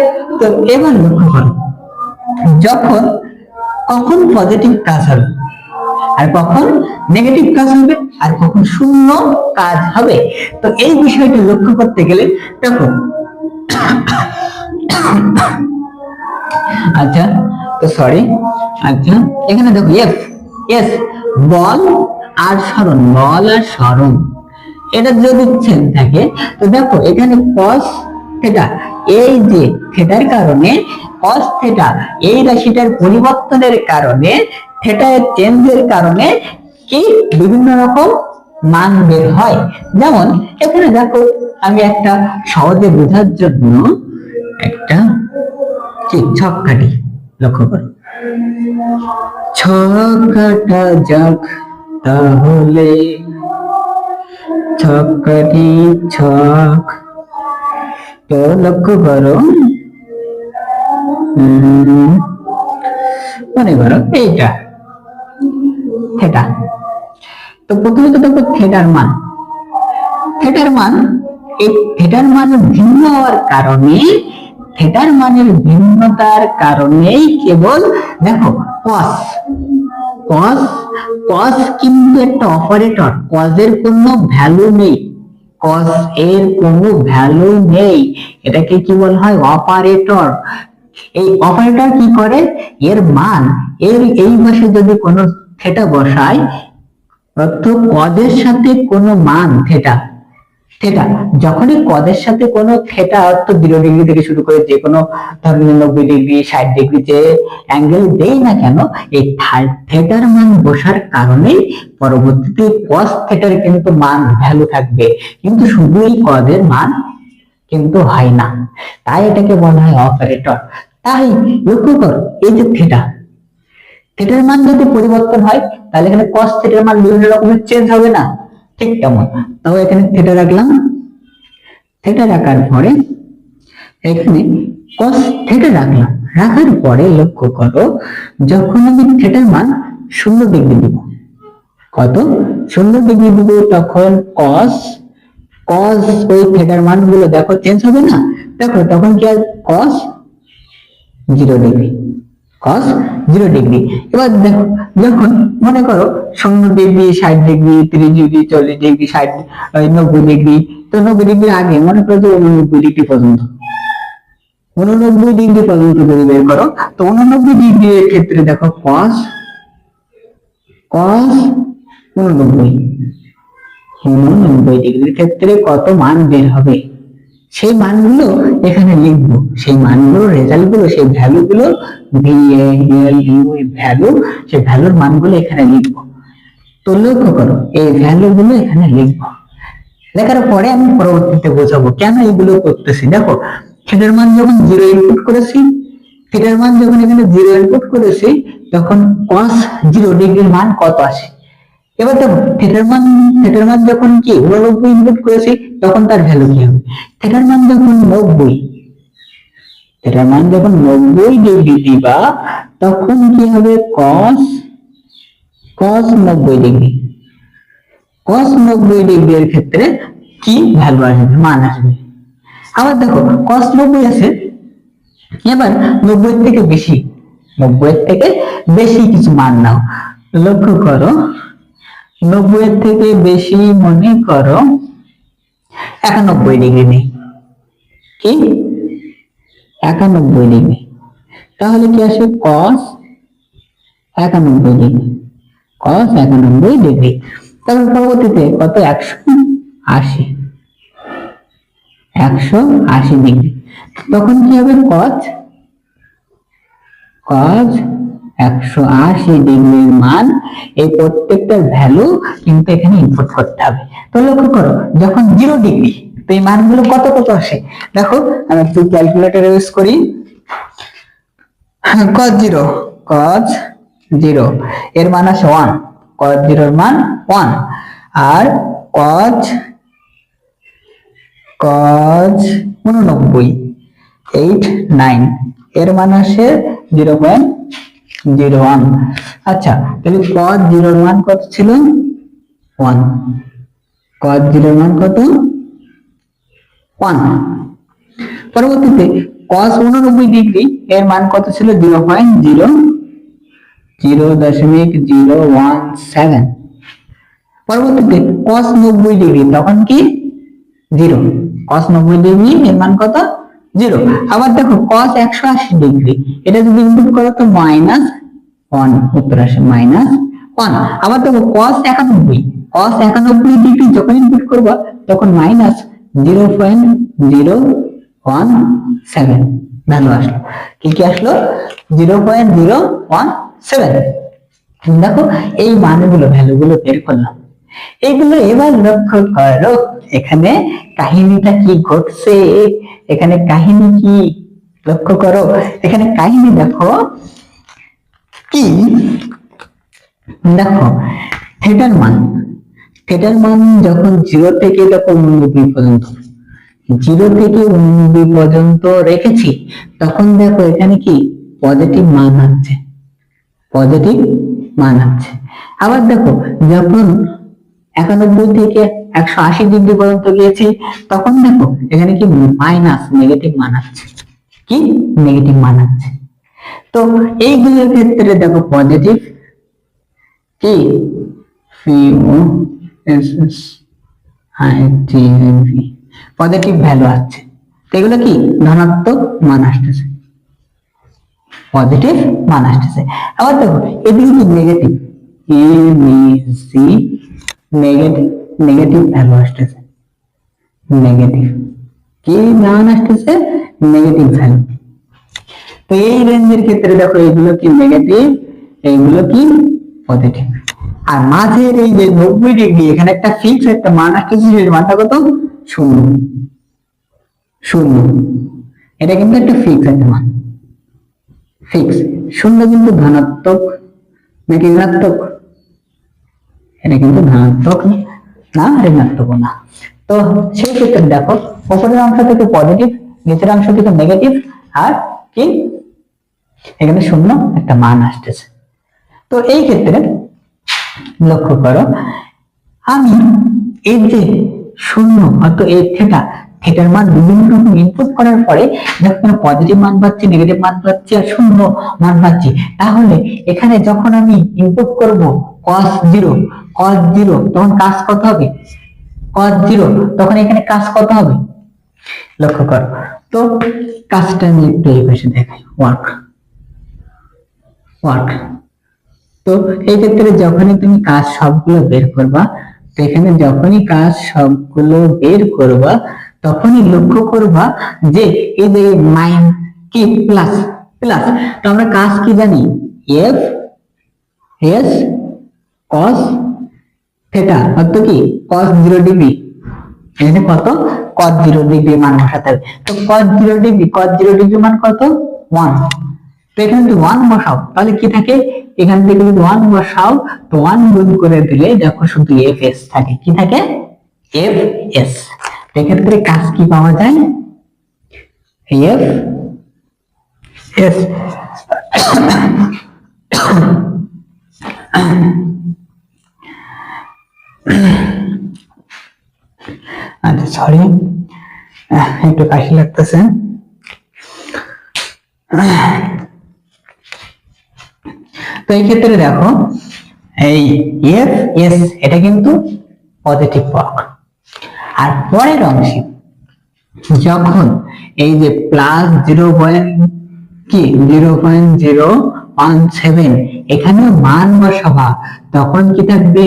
তো এবার লক্ষ্য করো, যখন কখন পজিটিভ কাজ হবে আর কখন নেগেটিভ কাজ হবে আর কখন শূন্য কাজ হবে, তো এই বিষয়টি লক্ষ্য করতে গেলে দেখো আচ্ছা তো সরি, আচ্ছা এখানে দেখো এস বল আর সরণ, বল আর সরণ এটা যদি চেন থাকে তো দেখো এখানে cos θ, এই যে থিটার কারণে cos θ এই রাশিটার পরিবর্তনের কারণে থিটা এর চেঞ্জের কারণে কি বিভিন্ন রকম মান বের হয়। যেমন এখানে দেখো আমি একটা সহজে বোঝার জন্য একটা ছক কাটি, লক্ষ্য করো। ছক কাটা যাক তাহলে, ছক কাটি ছক। তো লক্ষ্য করো, মনে করো এইটা থিটা। তো প্রথমে তো দেখো থিটার মান, থিটার মান এই থিটার মান ভিন্ন হওয়ার কারণে, থিটার মানের ভিন্নতার কারণেই কেবল দেখো cos cos cos কিন্তু একটা অপারেটর, cos এর কোনো ভ্যালু নেই, cos এর কোনো ভ্যালু নেই, এটাকে কি বলা হয়? অপারেটর। এই অপারেটর কি করে? এর মান এর এই পাশে যদি কোনো থিটা বসায় অর্থাৎ cos এর সাথে কোনো মান থিটা, থিটা যখনই cos এর সাথে কোনো থিটা অর্থাৎ 0 ডিগ্রি থেকে শুরু করে যে কোনো ধরনের 90 ডিগ্রি 60 ডিগ্রি যে অ্যাঙ্গেল দেই না কেন, এই থিটার মান বসার কারণে পরবর্তীতে cos থিটার কিন্তু মান ভ্যালু থাকবে, কিন্তু শুধু এই cos এর মান কিন্তু হয় না, তাই এটাকে বলা হয় অপারেটর। তাই লক্ষ্য করো এই যে থিটা, থিটার মান যদি পরিবর্তন হয় তাহলে এখানে cos থিটার মান বিভিন্ন রকমের চেঞ্জ হবে না? ঠিক তেমন তাও এখানে থিটা রাখলাম, থিটা রাখার পরে এখানে cos থিটা রাখলাম, রাখার পরে লক্ষ্য করো যখন আমি থিটার মান 0 ডিগ্রি দিব, কত 0 ডিগ্রি দিব, তখন cos ওই থিটার মানগুলো দেখো চেঞ্জ হবে না? দেখো তখন কি আর cos 0 ডিগ্রি, cos 0 ডিগ্রি। এবার দেখো যখন মনে করো 0 degree 60 degree 30 degree 40 degree 60 90 degree, তো 90 ডিগ্রি আগে মনে করো যে 89 ডিগ্রি পর্যন্ত, 89 ডিগ্রি পর্যন্ত যদি বের করো তো 89 ডিগ্রি এর ক্ষেত্রে দেখো cos 89 ডিগ্রির ক্ষেত্রে কত মান বের হবে সেই মানগুলো এখানে লিখবো, সেই মানগুলো রেজাল্ট গুলো সেই ভ্যালু গুলো ভ্যালু, সেই ভ্যালুর মানগুলো এখানে লিখবো। তো লক্ষ্য করো এই ভ্যালু গুলো এখানে লিখবো, লেখার পরে আমি পরবর্তীতে বোঝাবো কেন এগুলো করতেছি। দেখো থিটার মান যখন 0 ইনপুট করেছি, থিটার মান যখন এখানে 0 ইনপুট করেছি তখন cos 0 ডিগ্রির মান কত আসে। এবার দেখো থিটার মান যখন কি 89 ইনপুট করেছি তখন তার ভ্যালু কি হবে? থিটার মান যখন 90, থিটার মান যখন 90 ডিগ্রি দিবা তখন কি হবে? cos 90 ডিগ্রি, cos 90 ডিগ্রি এর ক্ষেত্রে কি ভ্যালু আসবে? মান আসবে। আবার দেখো cos 90 আছে, এবার 90 থেকে বেশি 90 এর থেকে বেশি কিছু মান নাও। লক্ষ্য করো 90 এর থেকে বেশি মনে করো 91 ডিগ্রি নেই, কি 91 ডিগ্রি, তাহলে কি আসবে cos 91 ডিগ্রি, cos 91 ডিগ্রি। তারপর পরবর্তীতে কত 180, 180 ডিগ্রি, তখন কি হবে cos 180 ডিগ্রির মান, এই প্রত্যেকটার ভ্যালু কিন্তু এখানে ইনপুট করতে হবে। তো লক্ষ্য করো যখন 0 ডিগ্রি, তো এই মানগুলো কত কত আসে দেখো, আমি একটু ক্যালকুলেটর ইউজ করি। cos 0 এর মান আসে 1, cos 0 এর মান 1, আর cos 89 এর মান আসে 0.01। আচ্ছা তাহলে cos 0 এর মান কত ছিল 1, cos 0 এর মান কত 1। পরবর্তীতে cos 89 ডিগ্রি এর মান কত ছিল 0.017। পরবর্তীতে cos 90 ডিগ্রি তখন কি 0, cos 90 ডিগ্রি এর মান কত 0। আবার দেখো cos 180 ডিগ্রি, এটা যদি ইনপুট করো তো -1 উত্তর আসে -1। আবার দেখো cos 91 ডিগ্রি যখন ইনপুট করবা তখন -0.017 ভ্যালু আসলো, কি আসলো 0.017। দেখো এই মানগুলো ভ্যালুগুলো বের করলাম, এইগুলো এবার লক্ষ্য করো এখানে কাহিনীটা কি ঘটছে, এখানে কাহিনী কি লক্ষ্য করো, এখানে কাহিনী দেখো কি, দেখো থিটার মান যখন 0 থেকে তখন 89 পর্যন্ত, 0 থেকে 89 পর্যন্ত রেখেছি, তখন দেখো এখানে কি পজিটিভ মান আছে, পজিটিভ মান আছে। আবার দেখো যখন 91 থেকে 180 ডিগ্রি পর্যন্ত গিয়েছি, তখন দেখো এখানে কি নেগেটিভ মান আছে, কি নেগেটিভ মান আছে। তো এইগুলোর ক্ষেত্রে দেখো পজিটিভ কি পজিটিভ ভ্যালু আছে, এগুলো কি ধনাত্মক মান আসতেছে, পজিটিভ মান আসতেছে। আবার দেখো এদিকে কি নেগেটিভ, নেগেটিভ ভ্যালু আসতেছে, নেগেটিভ কি মান আসতেছে, নেগেটিভ ভ্যালু। তো এই রেঞ্জের ক্ষেত্রে দেখো এগুলো কি নেগেটিভ, এইগুলো কি পজিটিভ। আর মাঝের এই যে 90 ডিগ্রি, এখানে একটা ফিক্স একটা মান আসতেছে, সেই মানটা কত 0, এটা কিন্তু একটা ফিক্স একটা মান, ফিক্স 0 কিন্তু ধনাত্মক নাকি ঋণাত্মক, এটা কিন্তু ধনাত্মক না ঋণাত্মক না। তো সেই ক্ষেত্রে দেখো উপরের অংশ থেকে পজিটিভ, নিচের অংশ থেকে নেগেটিভ, আর কি এখানে 0 একটা মান আসতেছে। তো এই ক্ষেত্রে লক্ষ্য করো আমি এই যে 0 অর্থাৎ এই থিটার মান বিভিন্ন রকম ইনপুট করার পরে যখন পজিটিভ মান পাচ্ছি, নেগেটিভ মান পাচ্ছি আর 0 মান পাচ্ছি, তাহলে এখানে যখন আমি ইনপুট করব cos 0 তখন কাজ কত হবে, cos 0 তখন এখানে কাজ কত হবে লক্ষ্য করো। তো কাজটা আমি একটু এই পাশে দেখাই, ওয়ার্ক। তো এই ক্ষেত্রে যখনই তুমি কাজ সবগুলো বের করবা, তো এখানে যখনই কাজ সবগুলো বের করবা তখনই লক্ষ্য করবা যে এই যে কি প্লাস, তো আমরা কাজ কি জানি এফ এস cos থিটা, অর্থাৎ কি cos 0 ডিগ্রি, এখানে কত cos 0 ডিগ্রি মান বসাতে হবে। তো cos 0 ডিগ্রি মান কত 1, তো এখানে যদি 1 বসাও তাহলে কি থাকে, এখান থেকে যদি 1 বসাও তো 1 গুণ করে দিলে দেখো শুধু fs থাকে, কি থাকে fs। এক্ষেত্রে কাজ কি পাওয়া যায় fs। আচ্ছা সরি একটু কাশি লাগতেছে। তো এই ক্ষেত্রে দেখো এই এফ এস এটা কিন্তু পজিটিভ পক। আর পরের অংশে যখন এই যে প্লাস 0.017 এখানে মান বসাবা, তখন কি থাকবে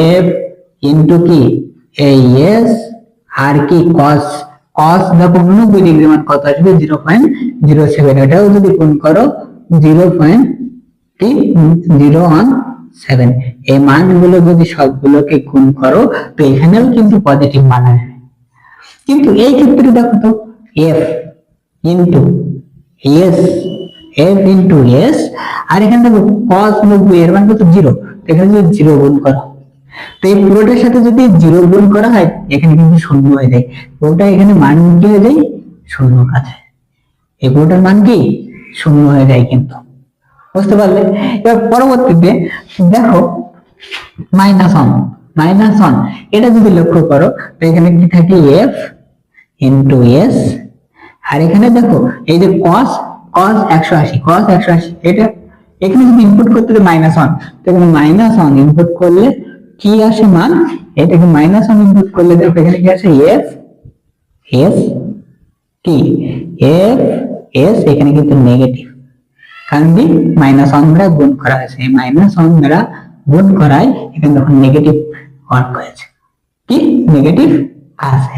এফ ইন্টু কি এই এস আর কি কস। কস দেখো 90 ডিগ্রি মান কত আসবে 0.07, এটাও যদি গুণ করো 0.017, এই মানগুলো যদি সবগুলোকে গুণ করো তো এখানেও কিন্তু পজিটিভ মান আসবে। কিন্তু এই ক্ষেত্রে দেখো তো F into S, F into S, আর এখানে দেখো cos 90 এর মান কত 0, এখানে যদি 0 গুণ করো তো এই পুরোটার সাথে যদি 0 গুণ করা হয় এখানে কিন্তু শূন্য হয়ে যায়, পুরোটা এখানে মান কি হয়ে যায় শূন্য কাছে, এই পুরোটার মান কি শূন্য হয়ে যায় কিন্তু, বুঝতে পারলে। এবার পরবর্তীতে দেখো মাইনাস 1 এটা যদি লক্ষ্য করো তো এখানে কি থাকে এফ ইন্টু এস, আর এখানে দেখো এই যে cos 180 এটা এখানে যদি ইনপুট করতে -1 তো এখানে -1 ইনপুট করলে কি আসে মান, এটাকে -1 ইনপুট করলে দেখো এখানে কি আসে এফ এস, কি এফ এস এখানে কিন্তু নেগেটিভ, কারণ কি -1 দ্বারা গুণ করা হয়েছে, এই -1 দ্বারা গুণ করায় এখানে যখন নেগেটিভ ওয়ার্ক হয়েছে, কি নেগেটিভ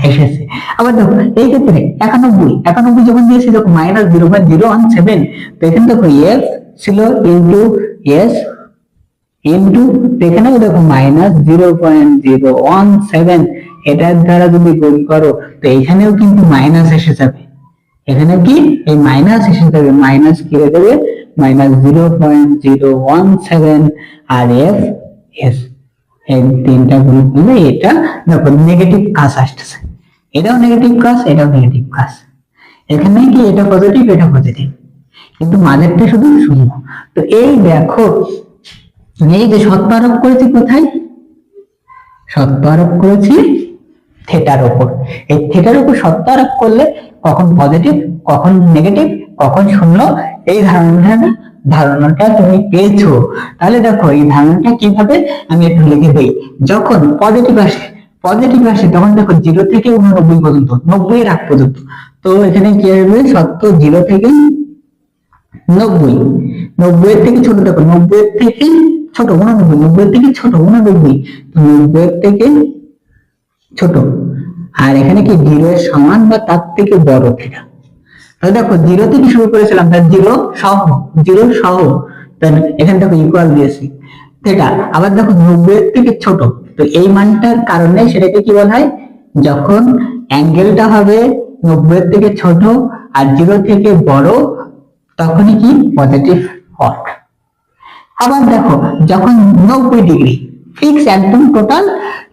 এসেছে। আবার দেখো এই ক্ষেত্রে 91 যখন দিয়েছি দেখো -0.017, তো এখানে দেখো এফ ছিল ইনটু এস ইনটু এখানেও দেখো -0.017, এটার দ্বারা যদি গুণ করো তো এখানেও কিন্তু মাইনাস এসে যাবে, এখানে কি এই মাইনাস এসে যাবে, মাইনাস কি হয়ে যাবে -0.017, আর এফ এস এই তিনটা গুণ করলে এটা দেখো নেগেটিভ কাজ আসতেছে, এটাও নেগেটিভ কাজ, এটাও নেগেটিভ কাজ, এখানে কি এটা পজিটিভ এটা পজিটিভ, কিন্তু মাঝেরটা শুধু শূন্য। তো এই দেখো এই যে সত্য আরোপ করেছি কোথায়, সত্য আরোপ করেছি থেটার উপর, এই থেটার উপর সত্য আরোপ করলে কখন পজিটিভ কখন নেগেটিভ কখন শূন্য এই ধারণাটা তুমি পেয়েছো। তাহলে দেখো এই ধারণাটা কিভাবে আমি একটু লিখে দিই, যখন পজিটিভ আসে তখন দেখো 0 থেকে 89 পর্যন্ত, 90 এর আগ পর্যন্ত, তো এখানে কি হবে সত্য 0 থেকে 90 এর থেকে ছোট, দেখো 90 এর থেকে ছোট 89, 90 এর থেকে ছোট 89, তো 90 এর থেকে ছোট, আর এখানে কি 0 এর সমান বা তার থেকে বড় থেটা। তাহলে দেখো 0 থেকে শুরু করেছিলাম, তার 0 সহ, তাহলে এখানে দেখো ইকুয়াল দিয়েছি থেটা। আবার দেখো 90 এর থেকে ছোট, তো এই মানটার কারণে সেটাকে কি বলা হয়, যখন অ্যাঙ্গেলটা হবে 90 এর থেকে ছোট আর 0 থেকে বড় তখনই কি পজিটিভ হট। আবার দেখো যখন 90 ডিগ্রি ফিক্স একদম টোটাল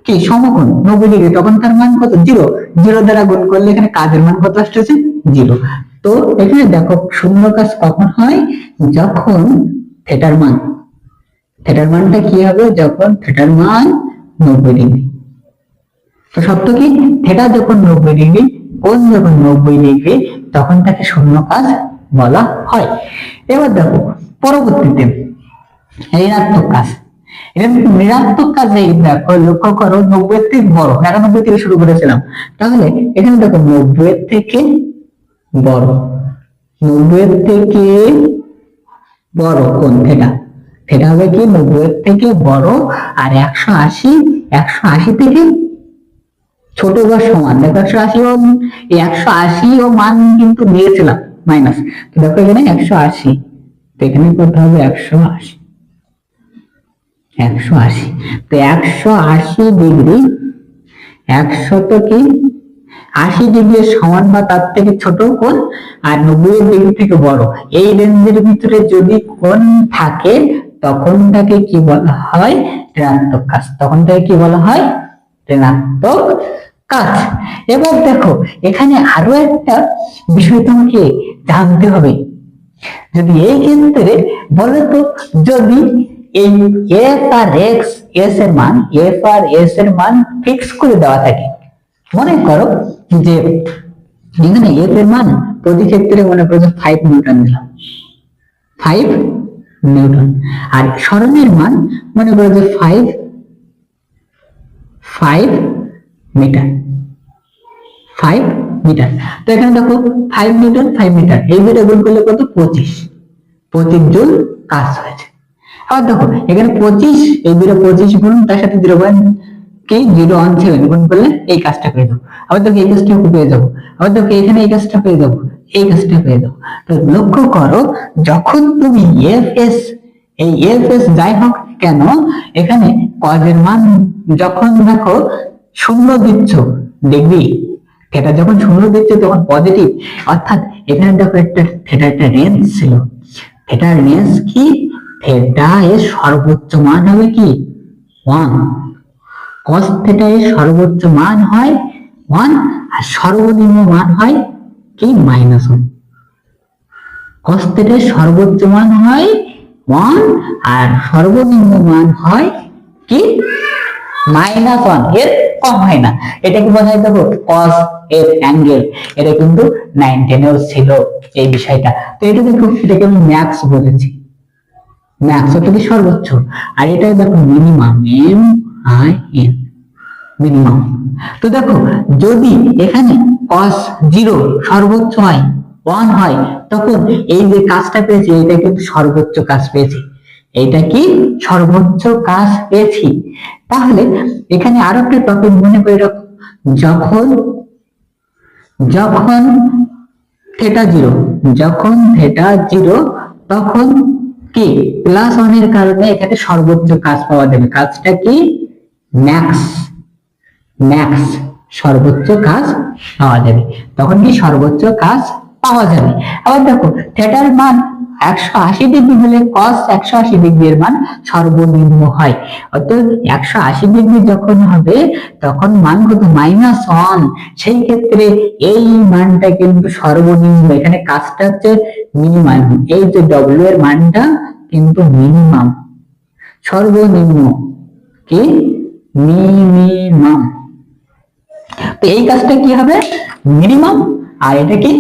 কি সমকোণ 90 ডিগ্রি, তখন তার মান কত 0 দ্বারা গুণ করলে এখানে কাজের মান কত আসছে 0। তো এখানে দেখো শূন্য কাজ কখন হয়, যখন থেটার মানটা কি হবে, যখন থেটার মান 90 ডিগ্রি। তো সত্য কি থেটা যখন 90 ডিগ্রি, কোণ যখন 90 ডিগ্রি, তখন তাকে শূন্য কাজ বলা হয়। এবার দেখো পরবর্তীতে ঋণাত্মক কাজ, ঋণাত্মক কাজে দেখো লক্ষ্য করো 90 এর থেকে বড়, 91 থেকে শুরু করেছিলাম, তাহলে এখানে দেখো 90 এর থেকে বড়, 90 এর থেকে বড় কোণ থেটা হবে কি 90 এর থেকে বড়, আর 180 থেকে ছোট বা সমান, দেখো 180 ও মান কিন্তু নিয়েছিলাম মাইনাস, তো দেখো এখানে 180, তো এখানে করতে হবে 180, তো 180 ডিগ্রি 100 কি 80 ডিগ্রি সমান বা তার থেকে ছোট কোণ আর 90 ডিগ্রি থেকে বড়, এই রেঞ্জের ভিতরে যদি কোণ থাকে তখন তাকে কি বলা হয় ঋণাত্মক কাজ, তখন তাকে কি বলা হয় ঋণাত্মক কাজ। এবার দেখো এখানে আরো একটা বিষয় তোমাকে জানতে হবে, যদি এই ক্ষেত্রে বলো তো যদি এই এফ আর এস এর মান ফিক্স করে দেওয়া থাকে, মনে করো যে এখানে এফ এর মান প্রতি ক্ষেত্রে মনে করো 5 নিউটন দিলাম, 5 নিউটন। আর সরণের মান মনে করো যে 5 মিটার, 5 মিটার। তো এখানে দেখো 5 নিউটন 5 মিটার, এই দুটো গুণ করলে কত? 25 জুল কাজ হয়েছে। আবার দেখো এখানে 25, এই দুটো 25 গুণ তার সাথে 0.017 গুণ করলে এই কাজটা পেয়ে যাবো। আবার দেখো এই কাজটা পেয়ে যাবো। আবার দেখো এখানে এই কাজটা পেয়ে যাবো, এই কাজটা পেয়ে যাবো। তো লক্ষ্য করো, যখন তুমি এফএস, এই এফএস যাই হোক কেন, এখানে কজের মান যখন দেখো শূন্য দিচ্ছ ডিগ্রি, থিটা যখন শূন্য দিচ্ছে তখন পজিটিভ, অর্থাৎ এখানে দেখো একটা রেঞ্জ ছিল। থিটার রেঞ্জ কি? থিটা এর সর্বোচ্চ মান হবে কি 1, cos থিটা এর সর্বোচ্চ মান হয় 1 আর সর্বনিম্ন মান হয় কি -1। cos থিটা এর সর্বোচ্চ মান হয় 1 আর সর্বনিম্ন মান হয় কি -1, এর কম হয় না। এটা কি বোঝাই দেবো? cos এর অ্যাঙ্গেল, এটা কিন্তু 9-10 এও ছিল এই বিষয়টা। তো এটা দেখো, এটাকে আমি ম্যাক্স বলেছি, ম্যাক্স হচ্ছে কি সর্বোচ্চ, আর এটা দেখো মিনিমাম, MIN মিনিমাম। তো দেখো যদি এখানে cos 0 সর্বোচ্চ হয় 1 হয়, তখন এই যে কাজটা পেয়েছি এটা কিন্তু সর্বোচ্চ কাজ পেয়েছি, এইটা কি সর্বোচ্চ কাজ পেয়েছি। তাহলে এখানে আরো একটা টপিক মনে করে রাখো, যখন যখন থিটা 0, যখন থিটা 0 তখন কি +1 এর কারণে এখানে সর্বোচ্চ কাজ পাওয়া যাবে। কাজটা কি ম্যাক্স, ম্যাক্স সর্বোচ্চ কাজ পাওয়া যাবে, তখন কি সর্বোচ্চ কাজ পাওয়া যাবে। আবার দেখো থিটার মান 180 ডিগ্রি হলে cos 180 ডিগ্রি এর মান সর্বনিম্ন হয়, অর্থাৎ 180 ডিগ্রি যখন হবে তখন মান কত? -1। সেই ক্ষেত্রে এই মানটা কিন্তু সর্বনিম্ন, এখানে কাজটা হচ্ছে মিনিমাম, এই যে w এর মানটা কিন্তু মিনিমাম, সর্বনিম্ন কি মিনিমাম। তো এই কাজটা কি হবে? মিনিমাম, আর এটা কি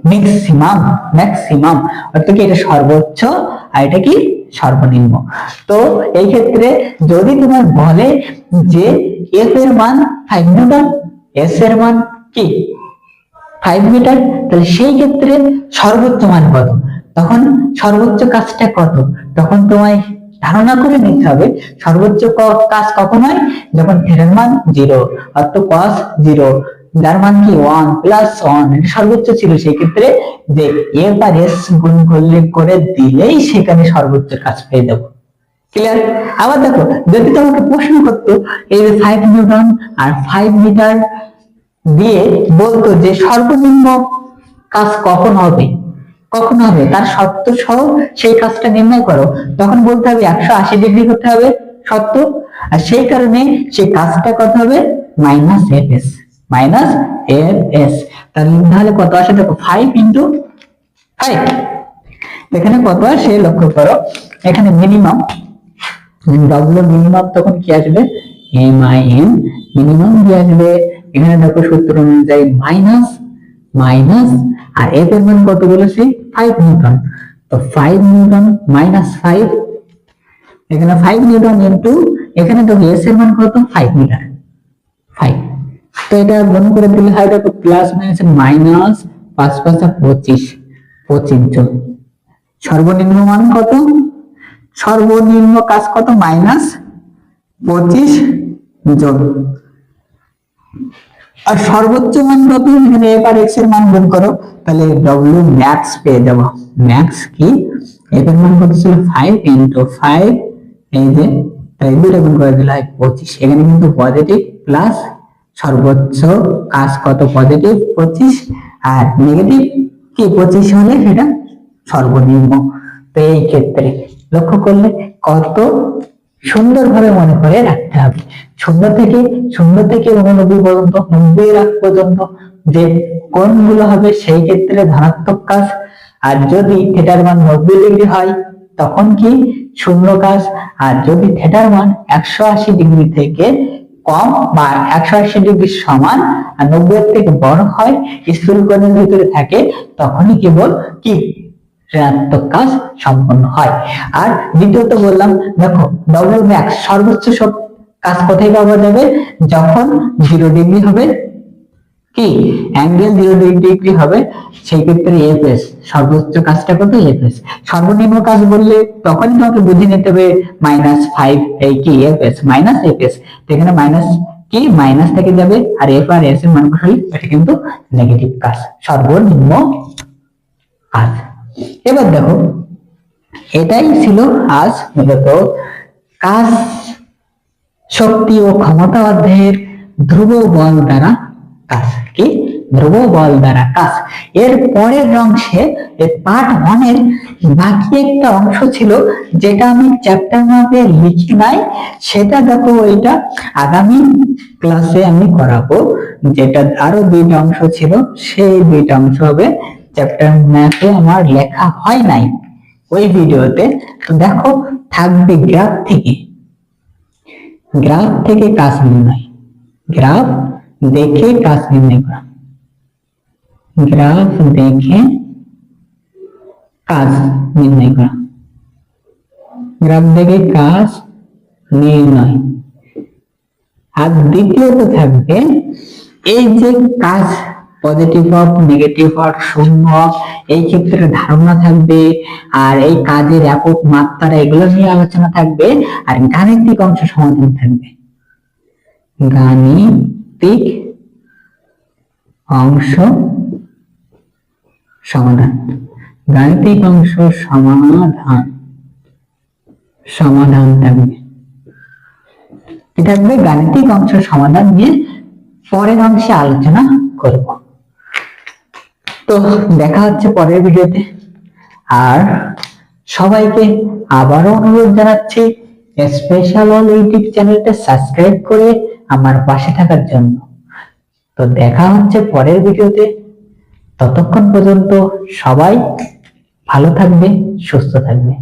ম্যাক্সিমাম, ম্যাক্সিমাম অর্থাৎ কি এটা সর্বোচ্চ আর এটা কি সর্বনিম্ন। তো এই ক্ষেত্রে যদি তোমার বলে যে এফ এর মান 5 নিউটন, এস এর মান কি 5 মিটার, তাহলে সেই ক্ষেত্রে সর্বোচ্চ মান কত, তখন সর্বোচ্চ কাজটা কত, তখন তোমায় ধারণা করে নিতে হবে সর্বোচ্চ কাজ কখন হয়? যখন থিটার মান 0, অর্থাৎ cos 0 যার মান কি 1 + 1, এটা সর্বোচ্চ ছিল, সেই ক্ষেত্রে যে a আর s গুণ করে দিলেই সেখানে সর্বোচ্চ কাজ পেয়ে যাবো। ক্লিয়ার? আবার দেখো যদি তোমাকে প্রশ্ন করতো এই যে 5 নিউটন আর 5 মিটার দিয়ে বলতো যে সর্বনিম্ন কাজ কখন হবে, কখন হবে তার শর্ত সহ সেই কাজটা নির্ণয় করো, তখন বলতে হবে 180 ডিগ্রি হতে হবে শর্ত, আর সেই কারণে সেই কাজটা কত হবে? -fs, -fs। তাহলে কত আসে দেখো 5 × 5, এখানে কত আসে লক্ষ্য করো, এখানে মিনিমাম w মিনিমাম তখন কি আসবে? MIN মিনিমাম কি আসবে? এখানে দেখো সূত্র অনুযায়ী মাইনাস মাইনাস, আর f এর মান কত বলেছি? 5 নিউটন, তো 5 নিউটন -5, এখানে 5 নিউটন ইনটু এখানে দেখো s এর মান কত? 5 মিটার, 5। তো এটা গুণ করে দিলে হয় দেখো প্লাস মাইনাস 5 × 5 = 25 জুল। সর্বনিম্ন মান কত? সর্বনিম্ন কাজ কত? -25 জুল। আর সর্বোচ্চ মান কত? এখানে f আর x এর মান গুণ করো, তাহলে w ম্যাক্স পেয়ে যাবো। ম্যাক্স কি f এর মান কত ছিল? 5 × 5, এই যে তাই দুটো গুণ করে দিলে হয় 25, এখানে কিন্তু পজিটিভ প্লাস সর্বোচ্চ কাজ কত? পজিটিভ 25, আর নেগেটিভ কি 25 হলে সেটা সর্বনিম্ন। তো এই ক্ষেত্রে লক্ষ্য করলে কত সুন্দরভাবে মনে করে রাখতে হবে, 0 থেকে 89 পর্যন্ত, 90 এর আগ পর্যন্ত যে কোণগুলো হবে সেই ক্ষেত্রে ধনাত্মক কাজ, আর যদি থিটার মান 90 ডিগ্রি হয় তখন কি শূন্য কাজ, আর যদি থিটার মান 180 ডিগ্রি থেকে কম বা 180 ডিগ্রি সমান আর 90 এর থেকে বড় হয়, স্থূল কোণের ভিতরে থাকে, তখনই কেবল কি ঋণাত্মক কাজ সম্পন্ন হয়। আর দ্বিতীয়ত বললাম, দেখো ডবল ম্যাক্স সর্বোচ্চ সব কাজ কোথায় পাওয়া যাবে, যখন 0 ডিগ্রি হবে, কি অ্যাঙ্গেল 0 ডিগ্রি হবে, সেই ক্ষেত্রে এফএস সর্বোচ্চ কাজটা কত, এফএস। সর্বনিম্ন কাজ বললে তখনই তোমাকে বুঝে নিতে হবে -5, এই কি এফএস মাইনাস এফএস, এখানে মাইনাস কি মাইনাস থেকে যাবে, আর এফ আর এস এর মান বসালে এটা কিন্তু নেগেটিভ কাজ, সর্বনিম্ন কাজ। এবার দেখো, এটাই ছিল আজ মূলত কাজ, শক্তি ও ক্ষমতা অধ্যায়ের ধ্রুব বল দ্বারা কাজ। কি ধ্রুব বল দ্বারা কাজ। এর পরের অংশে পার্ট 1 এর বাকি একটা অংশ ছিল, যেটা আমি চ্যাপ্টার মাপে লিখি নাই, সেটা দেখো ওইটা আগামী ক্লাসে আমি করাবো। যেটা আরো 2টা অংশ ছিল, সেই 2টা অংশ হবে চ্যাপ্টার ম্যাপে আমার লেখা হয় নাই ওই ভিডিওতে। তো দেখো, থাকবে গ্রাফ থেকে কাজ নির্ণয়, গ্রাফ দেখে কাজ নির্ণয় করা, গ্রাফ দেখে কাজ নির্ণয় করা, গ্রাফ দেখে কাজ নির্ণয়। আর দ্বিতীয়ত থাকবে এই যে কাজ পজিটিভ অফ, নেগেটিভ অফ, শূন্য অফ, এই ক্ষেত্রে ধারণা থাকবে, আর এই কাজের একক মাত্রা এগুলো নিয়ে আলোচনা থাকবে, আর গাণিতিক অংশ সমাধান থাকবে, গাণিতিক অংশ সমাধান, গাণিতিক অংশ সমাধান থাকবে। কি থাকবে, গাণিতিক অংশ সমাধান নিয়ে পরের অংশে আলোচনা করব। তো দেখা হচ্ছে পরের ভিডিওতে। আর সবাইকে আবারও অনুরোধ জানাচ্ছি স্পেশাল অল ইউটিউব চ্যানেলটা সাবস্ক্রাইব করে আমার পাশে থাকার জন্য। তো দেখা হচ্ছে পরের ভিডিওতে। ততক্ষণ পর্যন্ত সবাই ভালো থাকবে, সুস্থ থাকবে।